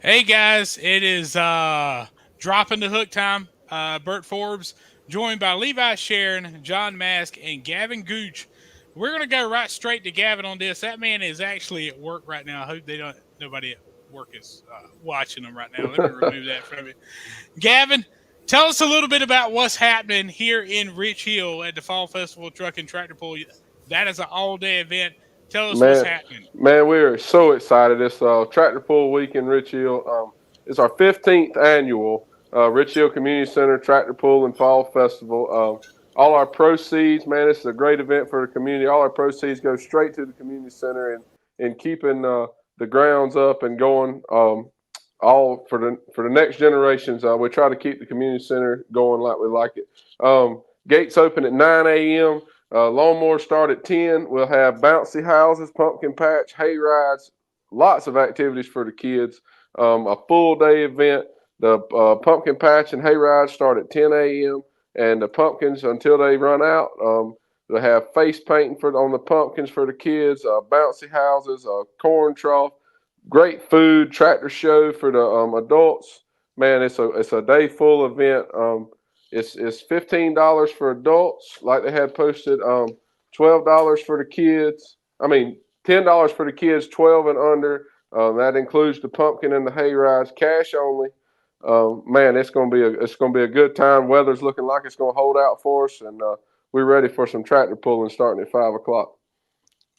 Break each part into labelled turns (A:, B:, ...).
A: Hey guys, it is dropping the hook time. Bert Forbes, joined by Levi Sherrin, John Maske, and Gavin Gooch. We're gonna go right straight to Gavin on this. That man is actually at work right now. I hope they don't. Nobody at work is watching him right now. Let me remove that from it. Gavin, tell us a little bit about what's happening here in Rich Hill at the Fall Festival Truck and Tractor Pull. That is an all-day event. Tell us what's
B: Man,
A: happening.
B: man, we are so excited. It's Tractor Pull Week in Rich Hill. It's our 15th annual Rich Hill Community Center Tractor Pull and Fall Festival. All our proceeds, man, it's a great event for the community. All our proceeds go straight to the community center and keeping the grounds up and going. All for the next generations. We try to keep the community center going like we like it. Gates open at 9 a.m. Lawnmowers start at 10. We'll have bouncy houses, pumpkin patch, hay rides, lots of activities for the kids. A full day event. The pumpkin patch and hay rides start at 10 a.m. and the pumpkins until they run out. They'll have face painting on the pumpkins for the kids, bouncy houses, a corn trough, great food, tractor show for the adults. Man, it's a day full event. It's $15 for adults, like they had posted. $12 for the kids. I mean, $10 for the kids, 12 and under. That includes the pumpkin and the hay rides, cash only. Man, it's gonna be a good time. Weather's looking like it's gonna hold out for us, and we're ready for some tractor pulling starting at 5 o'clock.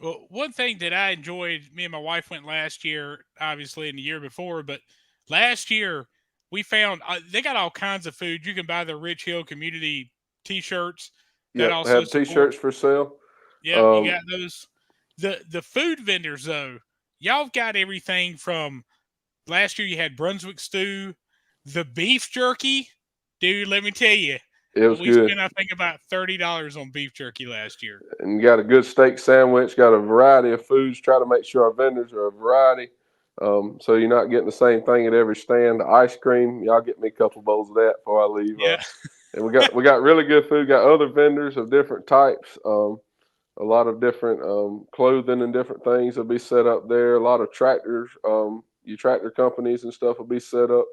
A: Well, one thing that I enjoyed, me and my wife went last year, obviously, and the year before, but last year we found they got all kinds of food. You can buy the Rich Hill Community T-shirts that
B: Yep,
A: also
B: have
A: support.
B: T-shirts for sale.
A: Yep, you
B: Um,
A: got those. The food vendors though, y'all got everything from last year. You had Brunswick stew, the beef jerky, dude. Let me tell you,
B: it was
A: we
B: good.
A: spent I think about $30 on beef jerky last year.
B: And got a good steak sandwich. Got a variety of foods. Try to make sure our vendors are a variety, so you're not getting the same thing at every stand. The ice cream, y'all get me a couple bowls of that before I leave.
A: Yeah.
B: And we got really good food. Got other vendors of different types. A lot of different clothing and different things will be set up there. A lot of tractors, your tractor companies and stuff will be set up.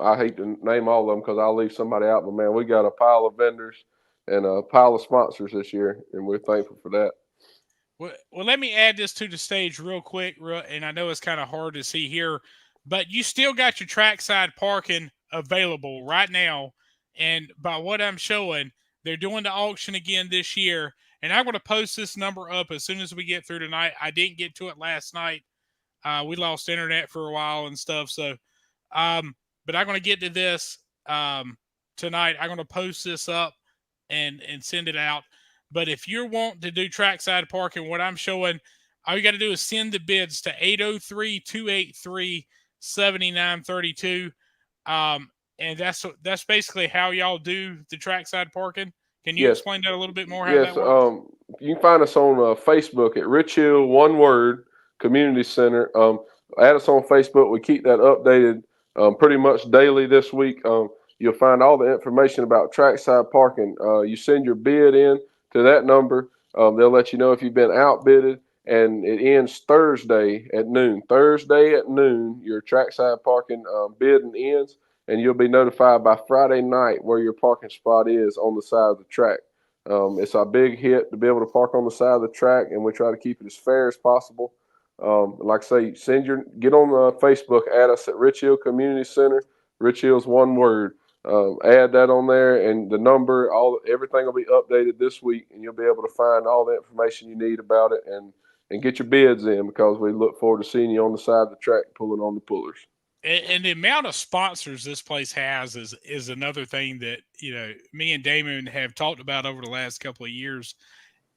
B: I hate to name all of them because I'll leave somebody out, but man, we got a pile of vendors and a pile of sponsors this year, and we're thankful for that.
A: Well, let me add this to the stage real quick, and I know it's kind of hard to see here, but you still got your trackside parking available right now. And by what I'm showing, they're doing the auction again this year. And I'm going to post this number up as soon as we get through tonight. I didn't get to it last night. We lost internet for a while and stuff. Um, but I'm going to get to this tonight. I'm going to post this up and send it out. But if you're wanting to do trackside parking, what I'm showing, all you got to do is send the bids to 803-283-7932. And that's basically how y'all do the trackside parking. Can you
B: Yes,
A: explain that a little bit more how
B: yes.
A: that works?
B: You can find us on Facebook at Rich Hill One Word Community Center. Add us on Facebook. We keep that updated pretty much daily this week. You'll find all the information about trackside parking. You send your bid in to that number. They'll let you know if you've been outbidded, and it ends Thursday at noon. Thursday at noon, your trackside parking bidding ends, and you'll be notified by Friday night where your parking spot is on the side of the track. It's our big hit to be able to park on the side of the track, and we try to keep it as fair as possible. Like I say, get on Facebook, add us at Rich Hill Community Center. Rich Hill's one word. Add that on there, and the number, everything will be updated this week, and you'll be able to find all the information you need about it and get your bids in because we look forward to seeing you on the side of the track pulling on the pullers.
A: And the amount of sponsors this place has is another thing that me and Damon have talked about over the last couple of years.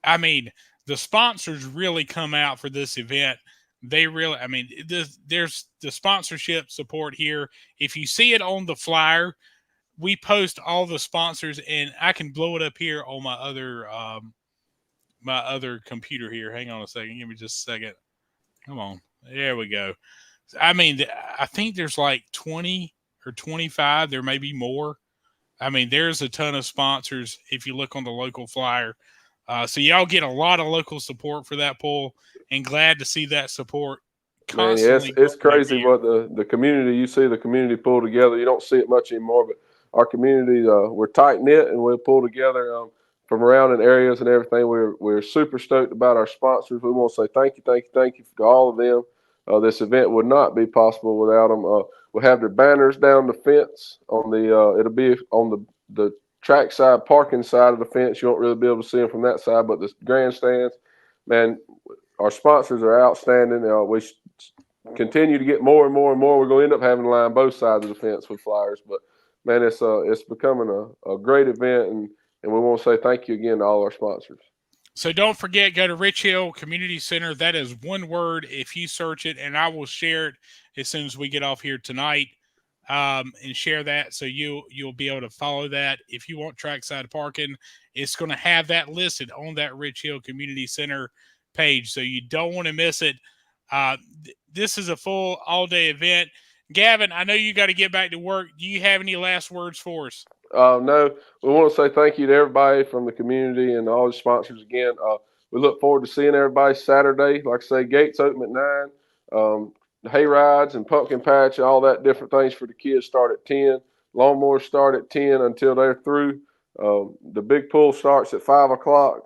A: I mean, the sponsors really come out for this event. They really, I mean, there's the sponsorship support here. If you see it on the flyer, we post all the sponsors, and I can blow it up here on my other computer here. Hang on a second. Give me just a second. Come on. There we go. I mean, I think there's like 20 or 25. There may be more. I mean, there's a ton of sponsors if you look on the local flyer. So y'all get a lot of local support for that poll, and glad to see that support
B: Man, yeah,
A: constantly
B: it's
A: going back to
B: crazy
A: you.
B: what the community, you see the community pull together. You don't see it much anymore, but our community, we're tight knit and we'll pull together from around in areas and everything. We're super stoked about our sponsors. We want to say thank you to all of them. This event would not be possible without them. We'll have their banners down the fence on the. It'll be on the trackside parking side of the fence. You won't really be able to see them from that side, but the grandstands, man, our sponsors are outstanding. We continue to get more and more and more. We're going to end up having to line both sides of the fence with flyers, but man, it's becoming a great event, and we want to say thank you again to all our sponsors.
A: So don't forget, go to Rich Hill Community Center. That is one word if you search it, and I will share it as soon as we get off here tonight, and share that so you'll be able to follow that. If you want trackside parking, it's going to have that listed on that Rich Hill Community Center page, so you don't want to miss it. This is a full all-day event. Gavin, I know you got to get back to work. Do you have any last words for us?
B: No, we want to say thank you to everybody from the community and all the sponsors again. We look forward to seeing everybody Saturday. Like I say, gates open at 9. Hay rides and pumpkin patch, all that different things for the kids start at 10. Lawnmowers start at 10 until they're through. The big pool starts at 5 o'clock.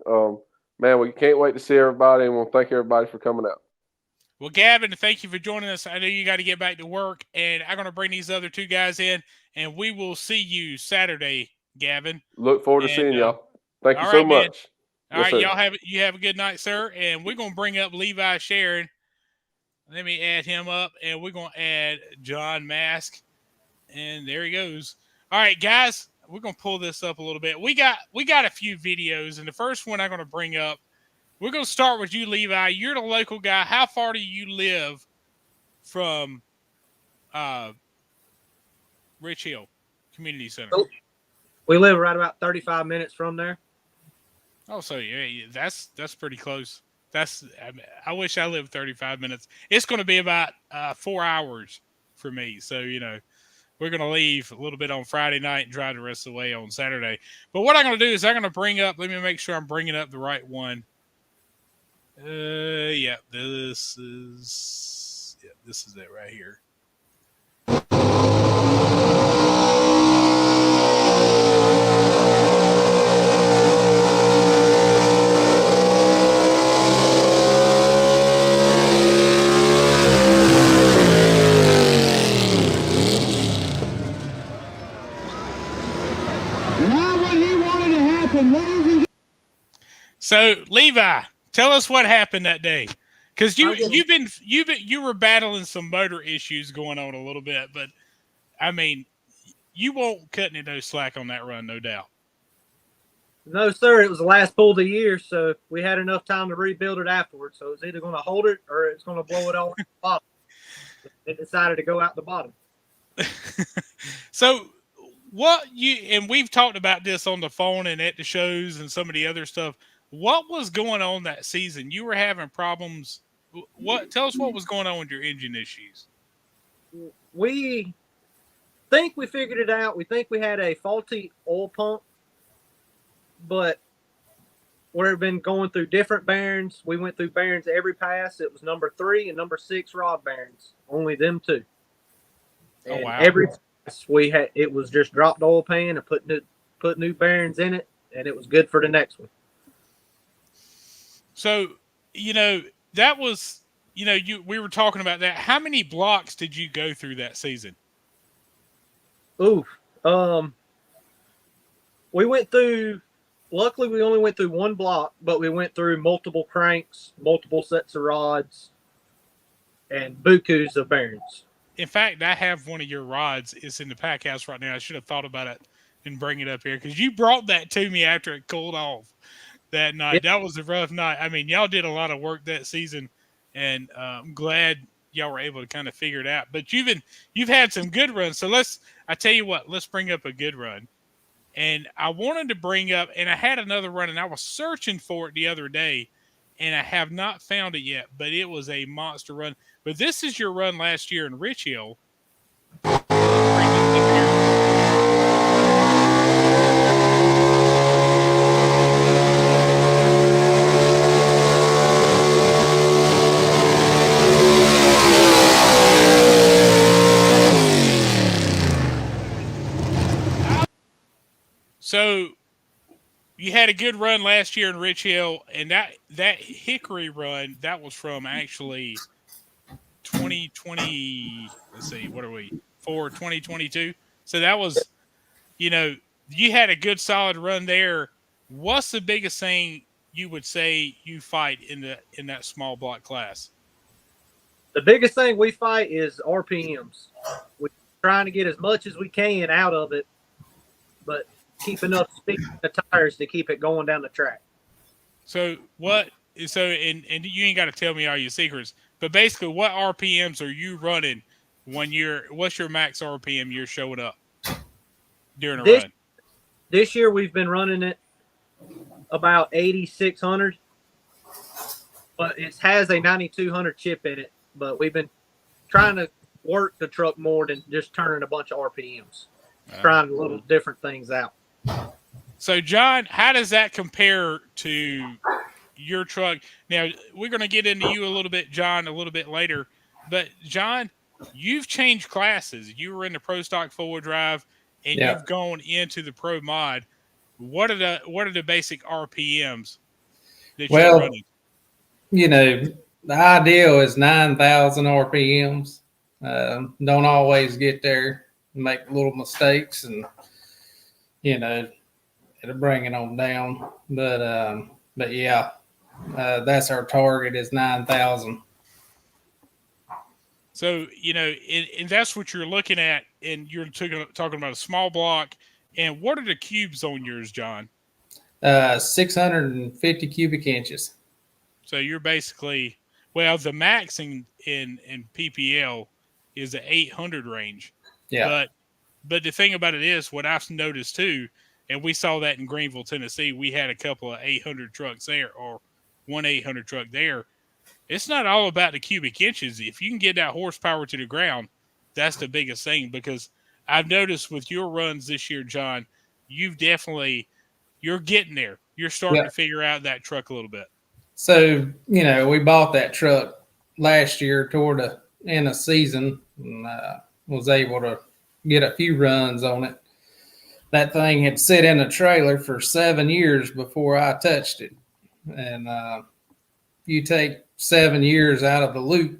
B: Man, we can't wait to see everybody, and we'll thank everybody for coming out.
A: Well, Gavin, thank you for joining us. I know you got to get back to work, and I'm going to bring these other two guys in, and we will see you Saturday, Gavin.
B: Look forward to seeing y'all. Thank you
A: all
B: so
A: right, man.
B: much.
A: All right, y'all have a good night, sir. And we're going to bring up Levi Sherrin. Let me add him up, and we're going to add John Maske, and there he goes. All right, guys, we're going to pull this up a little bit. We got a few videos, and the first one I'm going to bring up, we're going to start with you, Levi. You're the local guy. How far do you live from Rich Hill Community Center?
C: We live right about 35 minutes from there.
A: Oh, so yeah, that's pretty close. I wish I lived 35 minutes. It's going to be about 4 hours for me. So, we're going to leave a little bit on Friday night and drive the rest of the way on Saturday. But what I'm going to do is I'm going to bring up, let me make sure I'm bringing up the right one. Yeah, this is it right here. So, Levi, tell us what happened that day, because you were battling some motor issues going on a little bit, but I mean, you won't cut any no slack on that run, no doubt.
C: No, sir. It was the last pull of the year, so we had enough time to rebuild it afterwards. So it's either going to hold it or it's going to blow it all out the bottom. It decided to go out the bottom.
A: So, and we've talked about this on the phone and at the shows and some of the other stuff. What was going on that season? You were having problems. Tell us what was going on with your engine issues.
C: We think we figured it out. We think we had a faulty oil pump, but we've been going through different bearings. We went through bearings every pass. It was number 3 and number 6 rod bearings. Only them two. And
A: wow.
C: Every pass it was just dropped oil pan and put new bearings in it, and it was good for the next one.
A: So, that was, we were talking about that. How many blocks did you go through that season?
C: We went through, luckily we only went through one block, but we went through multiple cranks, multiple sets of rods, and bukus of bearings.
A: In fact, I have one of your rods. It's in the pack house right now. I should have thought about it and bring it up here, because you brought that to me after it cooled off that night. That was a rough night. I mean, y'all did a lot of work that season, and I'm glad y'all were able to kind of figure it out. But you've had some good runs. So I tell you what, let's bring up a good run. And I wanted to bring up, and I had another run, and I was searching for it the other day, and I have not found it yet, but it was a monster run. But this is your run last year in Rich Hill. had a good run last year in Rich Hill, and that Hickory run, that was from actually 2020. Let's see, what are we for 2022? So that was, you had a good solid run there. What's the biggest thing you would say you fight in that small block class?
C: The biggest thing we fight is RPMs. We're trying to get as much as we can out of it, but keep enough speed in the tires to keep it going down the track.
A: So what? So and you ain't got to tell me all your secrets, but basically, what RPMs are you running when what's your max RPM you're showing up during a run?
C: This year we've been running it about 8,600, but it has a 9,200 chip in it. But we've been trying to work the truck more than just turning a bunch of RPMs, trying little different things out.
A: So, John, how does that compare to your truck? Now, we're going to get into you a little bit, John, a little bit later. But, John, you've changed classes. You were in the Pro Stock 4-wheel drive, and you've gone into the Pro Mod. What are the basic RPMs that you're running?
D: The ideal is 9,000 RPMs. Don't always get there. Make little mistakes, and it'll bring it on down. But yeah, that's our target is 9,000.
A: So and that's what you're looking at, and you're talking about a small block. And what are the cubes on yours, John?
D: 650 cubic inches.
A: So you're basically, the max in PPL is the 800 range.
D: Yeah.
A: But the thing about it is, what I've noticed too, and we saw that in Greenville, Tennessee, we had a couple of 800 trucks there, or one 800 truck there. It's not all about the cubic inches. If you can get that horsepower to the ground, that's the biggest thing. Because I've noticed with your runs this year, John, you're getting there. You're starting to figure out that truck a little bit.
D: So, we bought that truck last year toward the end of season, and was able to get a few runs on it. That thing had sit in a trailer for 7 years before I touched it. And you take 7 years out of the loop,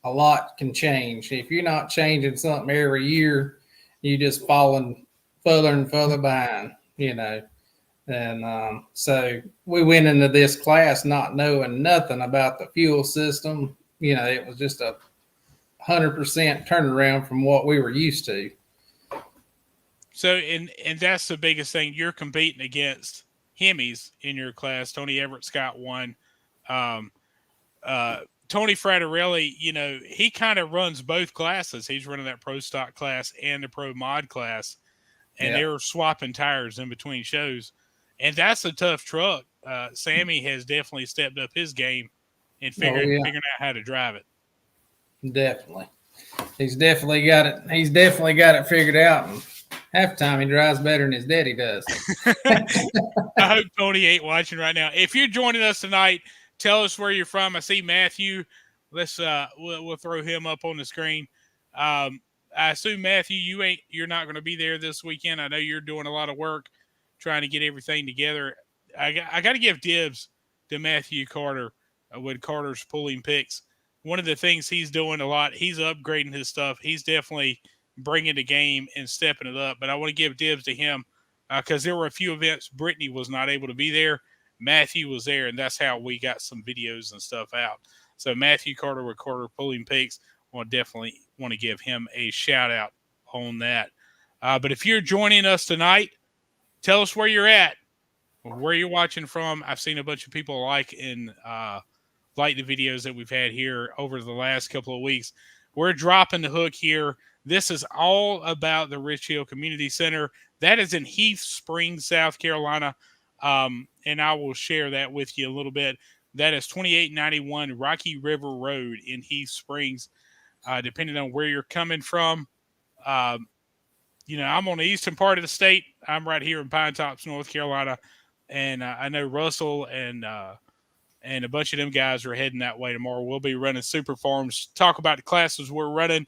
D: a lot can change. If you're not changing something every year, you just falling further and further behind, And so we went into this class not knowing nothing about the fuel system. It was just a 100% turnaround from what we were used to.
A: So, and that's the biggest thing. You're competing against Hemis in your class. Tony Everett's got one. Tony Fraterelli, he kind of runs both classes. He's running that Pro Stock class and the Pro Mod class, and they were swapping tires in between shows. And that's a tough truck. Sammy has definitely stepped up his game and figuring out how to drive it.
D: Definitely. He's definitely got it. He's definitely got it figured out. And half the time he drives better than his daddy does.
A: I hope Tony ain't watching right now. If you're joining us tonight, tell us where you're from. I see Matthew. Let's we'll throw him up on the screen. I assume Matthew, you're not going to be there this weekend. I know you're doing a lot of work trying to get everything together. I got to give dibs to Matthew Carter with Carter's Pulling Picks. One of the things he's doing a lot, he's upgrading his stuff. He's definitely bringing the game and stepping it up. But I want to give dibs to him because there were a few events Brittany was not able to be there. Matthew was there, and that's how we got some videos and stuff out. So Matthew Carter with Carter Pulling Picks, I definitely want to give him a shout-out on that. But if you're joining us tonight, tell us where you're at, where you're watching from. I've seen a bunch of people like the videos that we've had here over the last couple of weeks. We're dropping the hook here. This is all about the Rich Hill Community Center. That is in Heath Springs, South Carolina. And I will share that with you a little bit. That is 2891 Rocky River Road in Heath Springs. Depending on where you're coming from, I'm on the eastern part of the state. I'm right here in Pine Tops, North Carolina, and I know Russell and a bunch of them guys are heading that way tomorrow. We'll be running Super Farms. Talk about the classes we're running: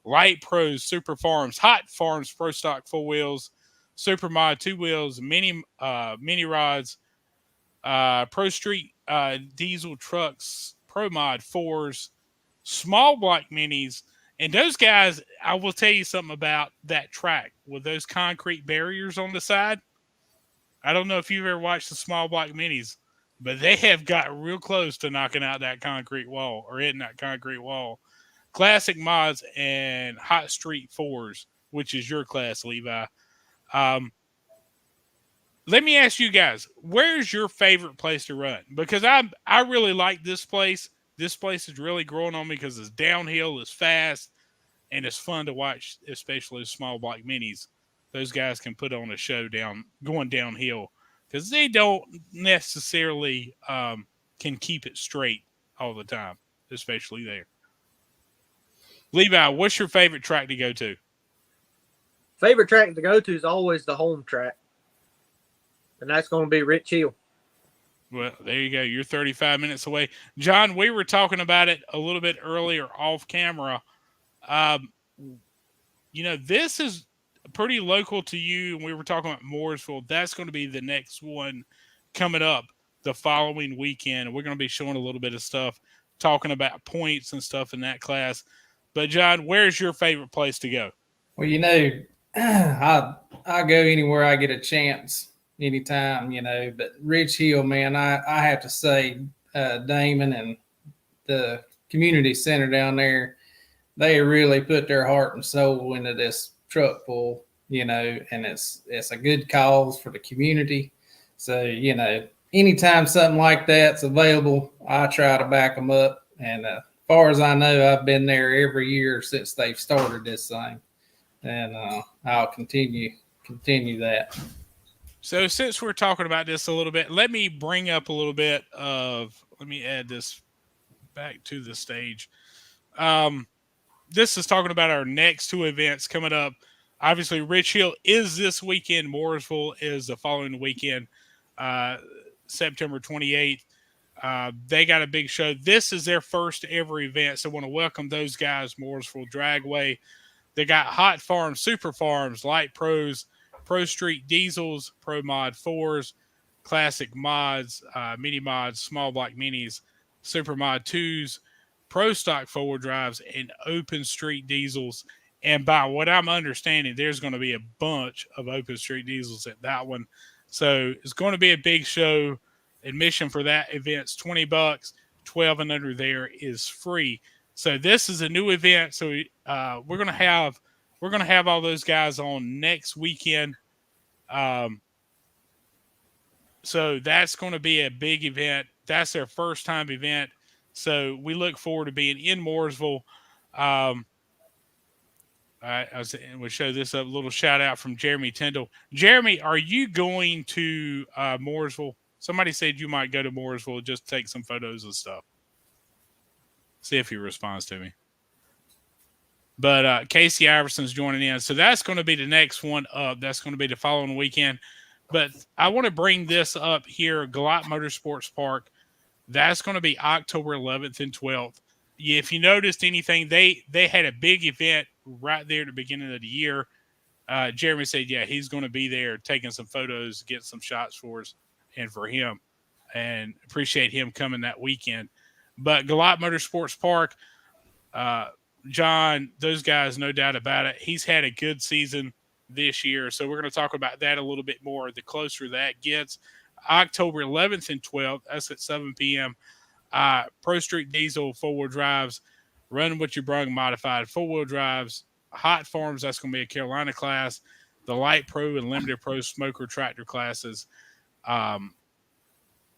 A: Light Pros, Super Farms, Hot Farms, Pro Stock 4 Wheels, Super Mod 2 wheels, mini rods, Pro Street diesel trucks, Pro Mod 4s, small block minis. And those guys, I will tell you something about that track with those concrete barriers on the side. I don't know if you've ever watched the small block minis, but they have got real close to knocking out that concrete wall or hitting that concrete wall. Classic mods and hot street 4s, which is your class, Levi. Um, Let me ask you guys, where's your favorite place to run? Because I really like this place. This place is really growing on me because it's downhill, it's fast, and it's fun to watch, especially small block minis. Those guys can put on a show going downhill because they don't necessarily can keep it straight all the time, especially there. Levi, what's your favorite track to go to?
C: Favorite track to go to is always the home track, and that's going to be Rich Hill.
A: Well, there you go. You're 35 minutes away. John, we were talking about it a little bit earlier off camera. This is pretty local to you, and we were talking about Mooresville. That's going to be the next one coming up the following weekend. We're going to be showing a little bit of stuff, talking about points and stuff in that class. But, John, where's your favorite place to go?
D: Well, I go anywhere I get a chance, anytime, But Rich Hill, man, I have to say, Damon and the community center down there, they really put their heart and soul into this truck pull, and it's a good cause for the community. So, anytime something like that's available, I try to back them up. And as far as I know, I've been there every year since they've started this thing. And I'll continue that.
A: So since we're talking about this a little bit, let me bring up a little bit let me add this back to the stage. This is talking about our next two events coming up. Obviously, Rich Hill is this weekend. Mooresville is the following weekend, September 28th. They got a big show. This is their first ever event, so I want to welcome those guys, Mooresville Dragway. They got Hot Farms, Super Farms, Light Pros, Pro Street Diesels, Pro Mod 4s, Classic Mods, Mini Mods, Small Block Minis, Super Mod 2s, Pro Stock 4-wheel drives, and Open Street Diesels. And by what I'm understanding, there's going to be a bunch of Open Street Diesels at that one. So it's going to be a big show. Admission for that event's $20. 12 and under there is free. So this is a new event. So we're gonna have all those guys on next weekend. So that's going to be a big event. That's their first time event. So we look forward to being in Mooresville. We'll show this up. A little shout out from Jeremy Tyndall. Jeremy, are you going to Mooresville? Somebody said you might go to Mooresville, just take some photos and stuff. See if he responds to me. But Casey Iverson's joining in. So that's going to be the next one up. That's going to be the following weekend. But I want to bring this up here, Galat Motorsports Park. That's going to be October 11th and 12th. If you noticed anything, they had a big event right there at the beginning of the year. Jeremy said, yeah, he's going to be there taking some photos, getting some shots for us and for him. And appreciate him coming that weekend. But Galat Motorsports Park, John, those guys, no doubt about it. He's had a good season this year. So we're going to talk about that a little bit more the closer that gets. October 11th and 12th, that's at 7 p.m. Pro Street Diesel 4-wheel drives, Run What You Brung modified 4-wheel drives, Hot Farms, that's going to be a Carolina class, the Light Pro and Limited Pro Smoker Tractor classes.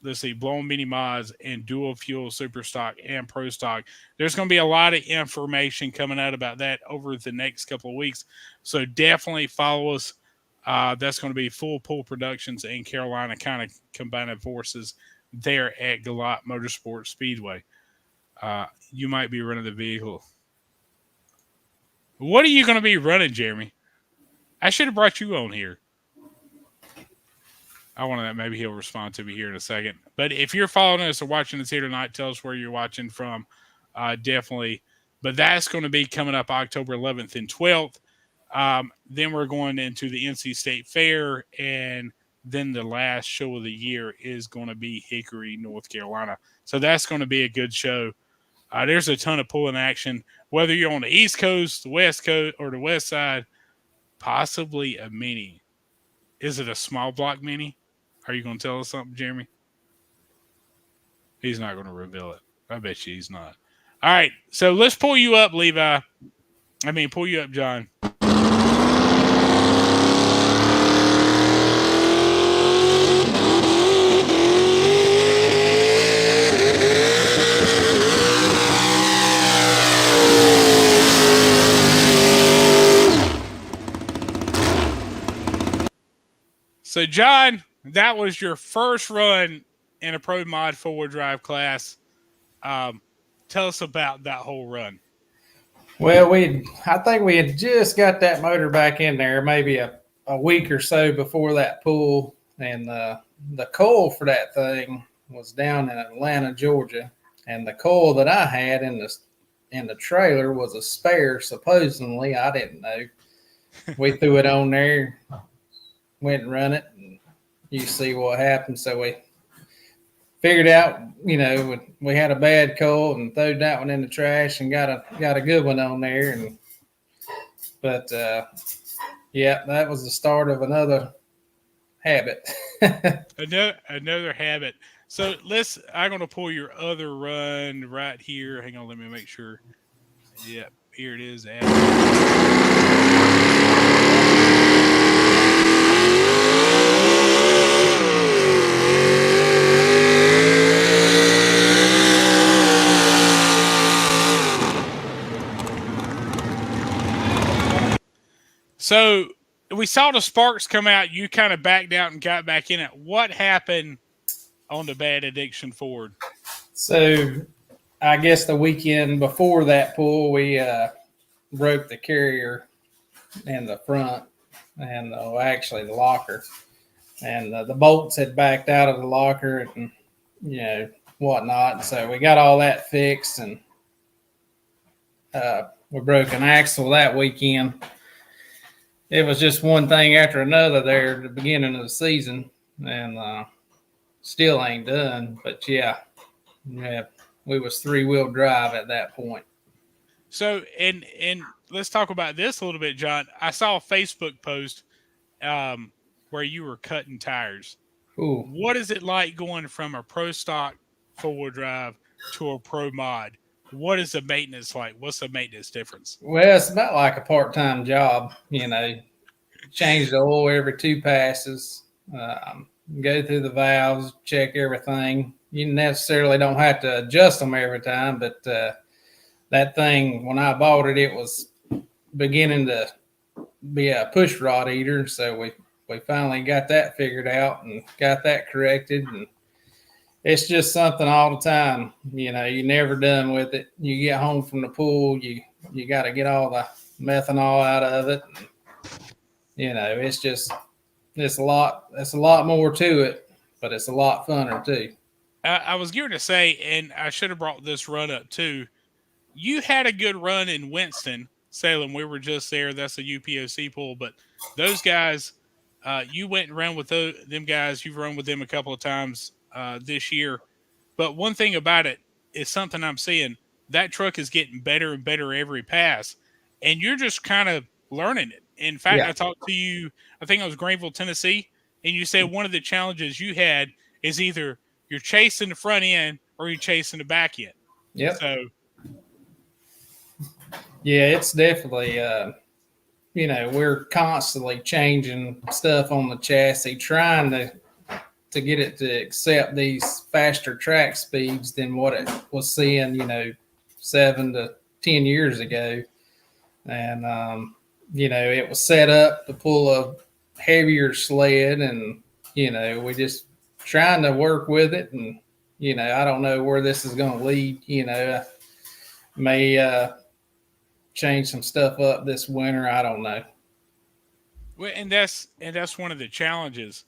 A: Let's see, blown mini mods and dual fuel super stock and pro stock. There's going to be a lot of information coming out about that over the next couple of weeks. So definitely follow us. That's going to be Full Pool Productions and Carolina kind of combining forces there at Galat Motorsports Speedway. You might be running the vehicle. What are you going to be running, Jeremy? I should have brought you on here. I want to, maybe he'll respond to me here in a second. But if you're following us or watching us here tonight, tell us where you're watching from. Definitely. But that's going to be coming up October 11th and 12th. Then we're going into the NC State Fair, and then the last show of the year is going to be Hickory, North Carolina. So that's going to be a good show. There's a ton of pulling action, whether you're on the East Coast, the West Coast, or the West Side. Possibly a mini. Is it a small block mini? Are you going to tell us something, Jeremy? He's not going to reveal it. I bet you he's not. All right, so let's pull you up, Levi. Pull you up, John. So, John, that was your first run in a Pro Mod 4-wheel drive class. Tell us about that whole run.
D: Well, I think we had just got that motor back in there maybe a week or so before that pull, and the coil for that thing was down in Atlanta, Georgia, and the coil that I had in the trailer was a spare, supposedly. I didn't know. We threw it on there, went and run it, and you see what happened. So we figured out, we had a bad coil and threw that one in the trash and got a good one on there. But that was the start of another habit.
A: another habit. So I'm going to pull your other run right here. Hang on, let me make sure. Yep, here it is. So we saw the sparks come out. You kind of backed out and got back in it. What happened on the Bad Addiction Ford?
D: So I guess the weekend before that pull, we broke the carrier in the front and actually the locker. And the bolts had backed out of the locker and, whatnot. So we got all that fixed, and we broke an axle that weekend. It was just one thing after another there at the beginning of the season, and still ain't done. But yeah, we was 3-wheel drive at that point.
A: So, and let's talk about this a little bit, John. I saw a Facebook post where you were cutting tires.
D: Ooh.
A: What is it like going from a pro stock 4-wheel drive to a pro mod? What is the maintenance like? What's the maintenance difference?
D: Well, it's about like a part-time job, change the oil every 2 passes, go through the valves, check everything. You necessarily don't have to adjust them every time, but that thing, when I bought it, it was beginning to be a push rod eater. So we finally got that figured out and got that corrected. And it's just something all the time. You're never done with it. You get home from the pool, you got to get all the methanol out of it. It's a lot more to it, but it's a lot funner too.
A: I was going to say, and I should have brought this run up too. You had a good run in Winston-Salem. We were just there. That's a UPOC pool, but those guys, you went and ran with them guys. You've run with them a couple of times this year. But one thing about it is something I'm seeing. That truck is getting better and better every pass, and you're just kind of learning it. In fact, I talked to you, I think it was Greenville, Tennessee, and you said one of the challenges you had is either you're chasing the front end or you're chasing the back end.
D: Yep.
A: So,
D: yeah, it's definitely, we're constantly changing stuff on the chassis, trying to get it to accept these faster track speeds than what it was seeing, 7 to 10 years ago. And, it was set up to pull a heavier sled, and, we just trying to work with it. And, I don't know where this is going to lead. I may change some stuff up this winter. I don't know.
A: Well, and that's one of the challenges,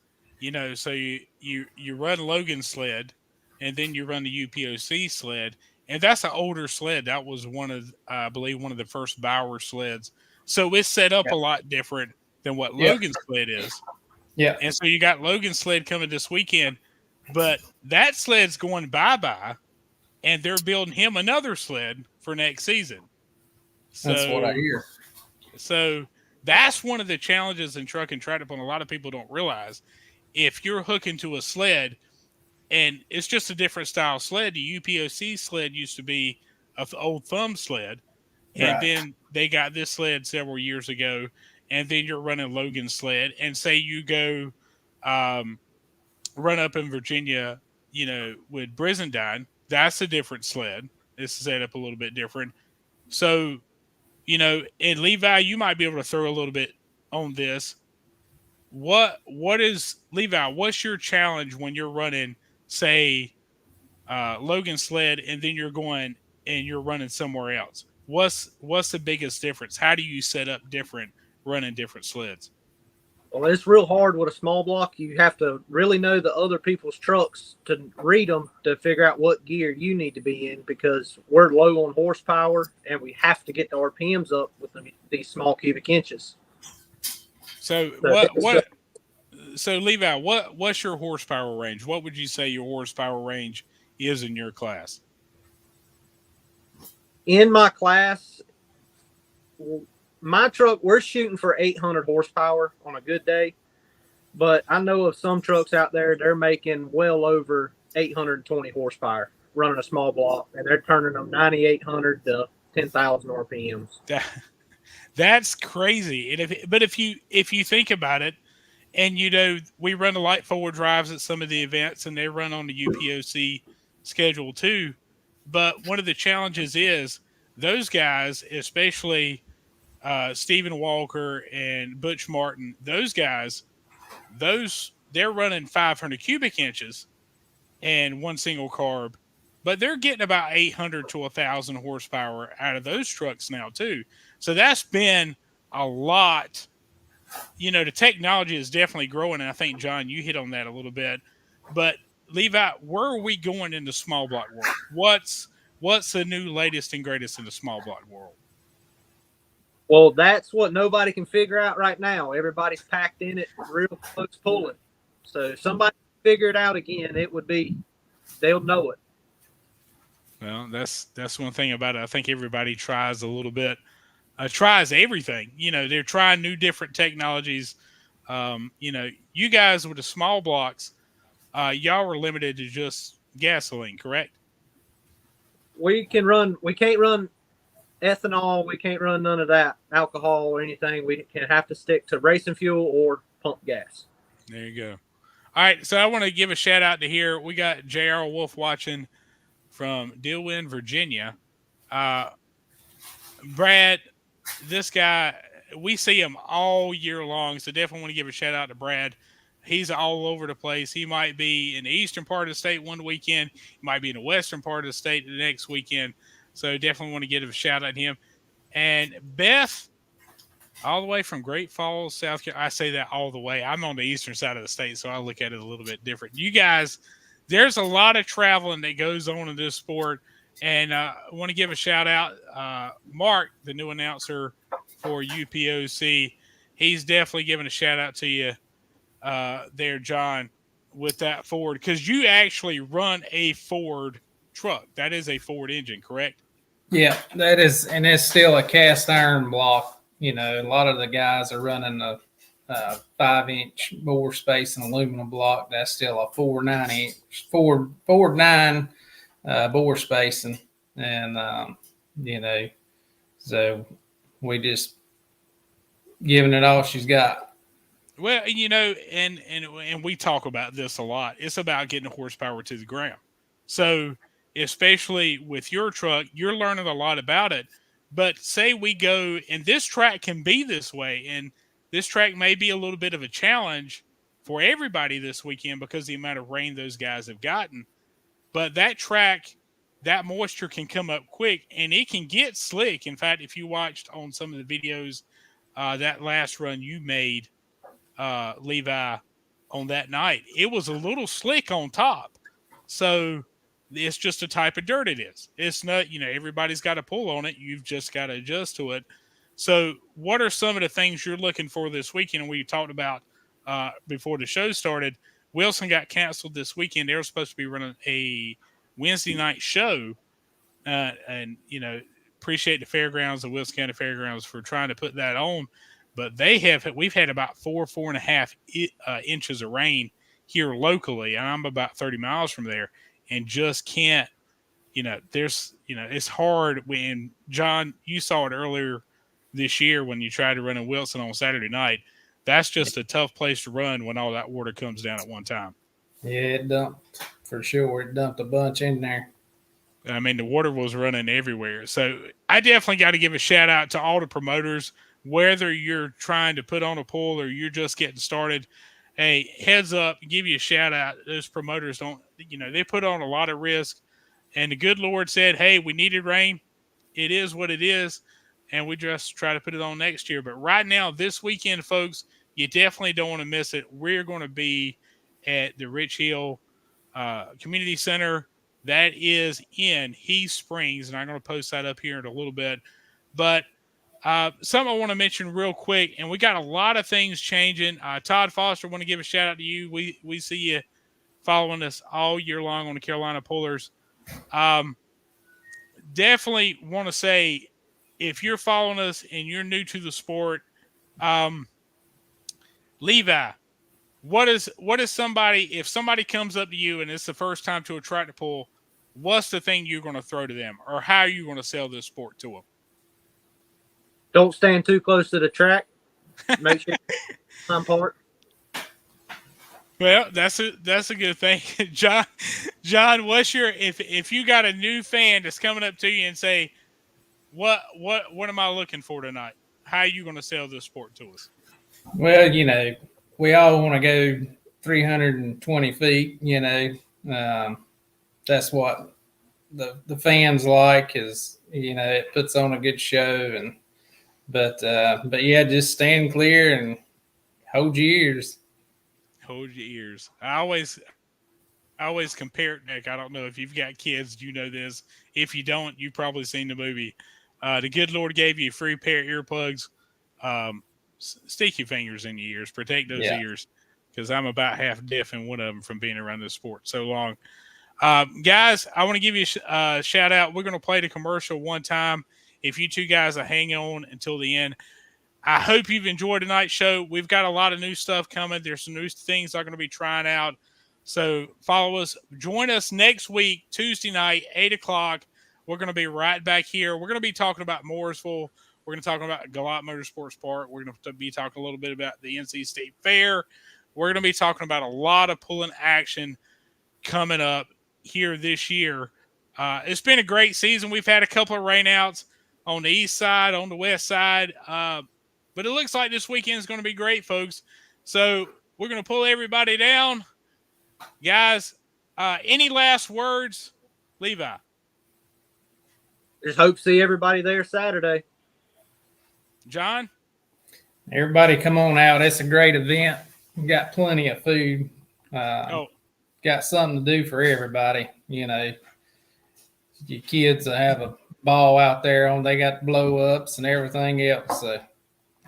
A: so you run Logan's sled, and then you run the UPOC sled, and that's an older sled. That was I believe one of the first Bauer sleds. So it's set up
D: Yeah.
A: a lot different than what
D: Yeah.
A: Logan's sled is.
D: Yeah.
A: And so you got Logan's sled coming this weekend, but that sled's going bye-bye, and they're building him another sled for next season.
D: That's what I
A: So,
D: hear.
A: so that's one of the challenges in truck and tractor pulling. A lot of people don't realize if you're hooking to a sled, and it's just a different style sled. The UPOC sled used to be an old thumb sled, and
D: Right.
A: then they got this sled several years ago, and then you're running Logan's sled, and say you go run up in Virginia, with Brizendine, that's a different sled. It's set up a little bit different. So, and Levi, you might be able to throw a little bit on this. What is Levi? What's your challenge when you're running, say, Logan sled, and then you're going and you're running somewhere else? What's the biggest difference? How do you set up different running different sleds?
C: Well, it's real hard with a small block. You have to really know the other people's trucks to read them to figure out what gear you need to be in, because we're low on horsepower and we have to get the RPMs up with these small cubic inches.
A: So So Levi, what's your horsepower range? What would you say your horsepower range is in your class?
C: In my class, my truck, we're shooting for 800 horsepower on a good day, but I know of some trucks out there, they're making well over 820 horsepower running a small block, and they're turning them 9,800 to 10,000 RPMs.
A: That's crazy. And if you think about it, and we run the light forward drives at some of the events, and they run on the UPOC schedule too. But one of the challenges is those guys, especially Stephen Walker and Butch Martin, those guys, they're running 500 cubic inches and one single carb, but they're getting about 800 to 1,000 horsepower out of those trucks now too. So that's been a lot. The technology is definitely growing, and I think, John, you hit on that a little bit. But Levi, where are we going in the small block world? What's the new latest and greatest in the small block world?
C: Well, that's what nobody can figure out right now. Everybody's packed in it, real close pulling. So if somebody figure it out again, they'll know it.
A: Well, that's one thing about it. I think everybody tries a little bit, tries everything. They're trying new different technologies. You guys with the small blocks, y'all were limited to just gasoline, correct?
C: We can't run ethanol. We can't run none of that, alcohol or anything. We can have to stick to racing fuel or pump gas.
A: There you go. All right, so I want to give a shout out to here. We got J.R. Wolf watching from Dillwyn, Virginia. Brad, this guy, we see him all year long, so definitely want to give a shout out to Brad. He's all over the place. He might be in the eastern part of the state one weekend. He might be in the western part of the state the next weekend. So definitely want to give a shout out to him. And Beth, all the way from Great Falls, South Carolina. I say that all the way. I'm on the eastern side of the state, so I look at it a little bit different. You guys, there's a lot of traveling that goes on in this sport. And I want to give a shout out, Mark, the new announcer for UPOC. He's definitely giving a shout out to you there, John, with that Ford, because you actually run a Ford truck. That is a Ford engine, correct?
D: Yeah, that is, and it's still a cast iron block. A lot of the guys are running a 5-inch bore space and aluminum block. That's still a 4.9-inch Ford 9 bore spacing, and so we just giving it all she's got.
A: Well, and we talk about this a lot. It's about getting the horsepower to the ground. So especially with your truck, you're learning a lot about it. But say we go, and this track can be this way, and this track may be a little bit of a challenge for everybody this weekend because of the amount of rain those guys have gotten. But that track, that moisture can come up quick, and it can get slick. In fact, if you watched on some of the videos, that last run you made, Levi, on that night, it was a little slick on top. So it's just a type of dirt it is. It's not, everybody's got to pull on it. You've just got to adjust to it. So, what are some of the things you're looking for this weekend? And we talked about before the show started. Wilson got canceled this weekend. They were supposed to be running a Wednesday night show, and appreciate the fairgrounds, the Wilson County Fairgrounds, for trying to put that on. But we've had about 4.5 inches of rain here locally, and I'm about 30 miles from there, and just can't. It's hard when John. You saw it earlier this year when you tried to run in Wilson on Saturday night. That's just a tough place to run when all that water comes down at one time.
D: Yeah, it dumped for sure. It dumped a bunch in there.
A: I mean, the water was running everywhere. So I definitely got to give a shout out to all the promoters, whether you're trying to put on a pool or you're just getting started. Hey, heads up, give you a shout out. Those promoters they put on a lot of risk. And the good Lord said, hey, we needed rain. It is what it is. And we just try to put it on next year. But right now, this weekend, folks, you definitely don't want to miss it. We're going to be at the Rich Hill Community Center. That is in Heath Springs. And I'm going to post that up here in a little bit. But something I want to mention real quick, and we got a lot of things changing. Todd Foster, want to give a shout out to you. We see you following us all year long on the Carolina Pullers. Definitely want to say, if you're following us and you're new to the sport, Levi, what is somebody, if somebody comes up to you and it's the first time to a tractor pull, what's the thing you're going to throw to them, or how are you going to sell this sport to them?
C: Don't stand too close to the track. Make sure I'm part.
A: Well, that's a good thing. John, what's your, if you got a new fan that's coming up to you and say, what am I looking for tonight? How are you going to sell this sport to us?
D: Well, we all want to go 320 feet. That's what the fans like, is it puts on a good show. But yeah, just stand clear and hold your ears.
A: Hold your ears. I always compare it, Nick. I don't know if you've got kids, you know this. If you don't, you've probably seen the movie. The good Lord gave you a free pair of earplugs. Stick your fingers in your ears. Protect those ears, because I'm about half deaf in one of them from being around this sport so long. Guys, I want to give you a shout out. We're going to play the commercial one time. If you two guys will hang on until the end. I hope you've enjoyed tonight's show. We've got a lot of new stuff coming. There's some new things I'm going to be trying out. So follow us. Join us next week, Tuesday night, 8 o'clock. We're going to be right back here. We're going to be talking about Mooresville. We're going to talk about Galat Motorsports Park. We're going to be talking a little bit about the NC State Fair. We're going to be talking about a lot of pulling action coming up here this year. It's been a great season. We've had a couple of rainouts on the east side, on the west side. But it looks like this weekend is going to be great, folks. So we're going to pull everybody down. Guys, any last words? Levi.
C: Just hope to see everybody there Saturday.
A: John?
D: Everybody come on out. It's a great event. We got plenty of food. Got something to do for everybody. Your kids will have a ball out there. They got blow-ups and everything else. So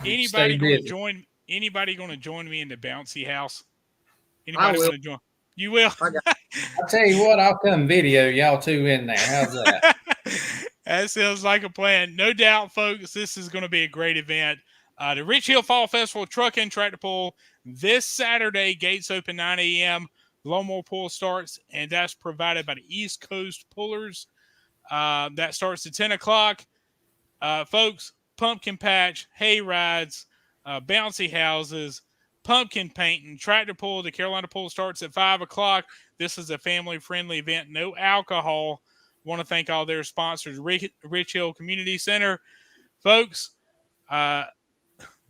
A: Anybody going to join me in the bouncy house? Anybody going to join? You will.
D: I'll tell you what. I'll come video y'all two in there. How's that?
A: That sounds like a plan. No doubt, folks. This is going to be a great event. The Rich Hill Fall Festival Truck and Tractor Pull this Saturday. Gates open 9 a.m. Lawnmower Pull starts, and that's provided by the East Coast Pullers. That starts at 10 o'clock. Folks, pumpkin patch, hay rides, bouncy houses, pumpkin painting, tractor pull. The Carolina Pull starts at 5 o'clock. This is a family-friendly event, no alcohol. Want to thank all their sponsors, Rich Hill Community Center. Folks,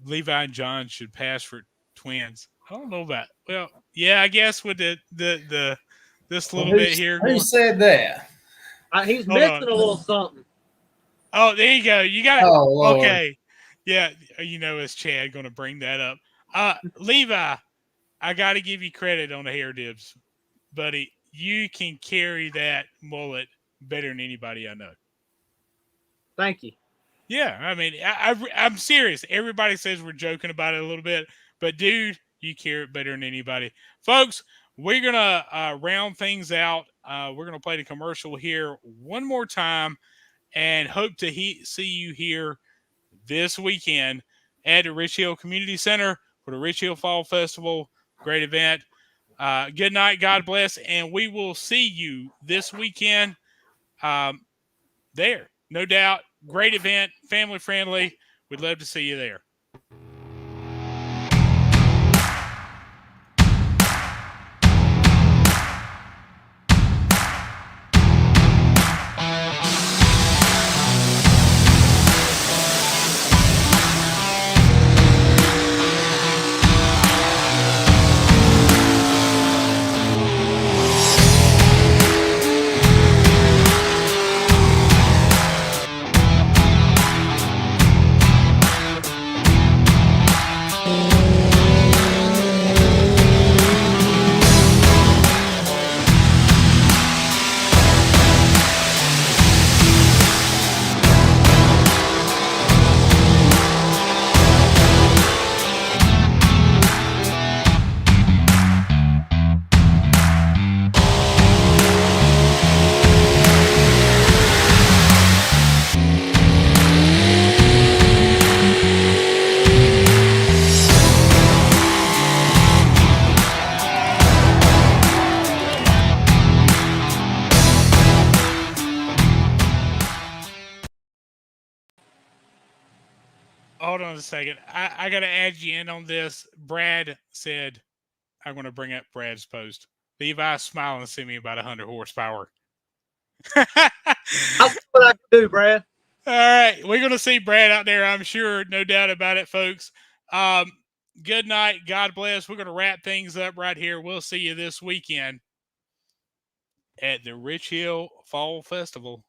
A: Levi and John should pass for twins. I don't know about. Well, yeah, I guess with this little bit here.
D: Who said that?
C: He's missing a little something.
A: Oh, there you go. You got it.
D: Oh,
A: okay. Yeah, it's Chad going to bring that up. Levi, I got to give you credit on the hair dibs, buddy. You can carry that mullet better than anybody I know.
C: Thank you.
A: Yeah, I mean, I'm serious. Everybody says we're joking about it a little bit, but dude, you care it better than anybody. Folks, we're going to round things out. We're going to play the commercial here one more time and hope to see you here this weekend at the Rich Hill Community Center for the Rich Hill Fall Festival. Great event. Good night. God bless. And we will see you this weekend there. No doubt. Great event. Family friendly. We'd love to see you there. Hold on a second. I got to add you in on this. Brad said, I'm going to bring up Brad's post. Levi's smiling and send me about 100 horsepower.
C: I'll see what I can do, Brad.
A: All right. We're going to see Brad out there, I'm sure. No doubt about it, folks. Good night. God bless. We're going to wrap things up right here. We'll see you this weekend at the Rich Hill Fall Festival.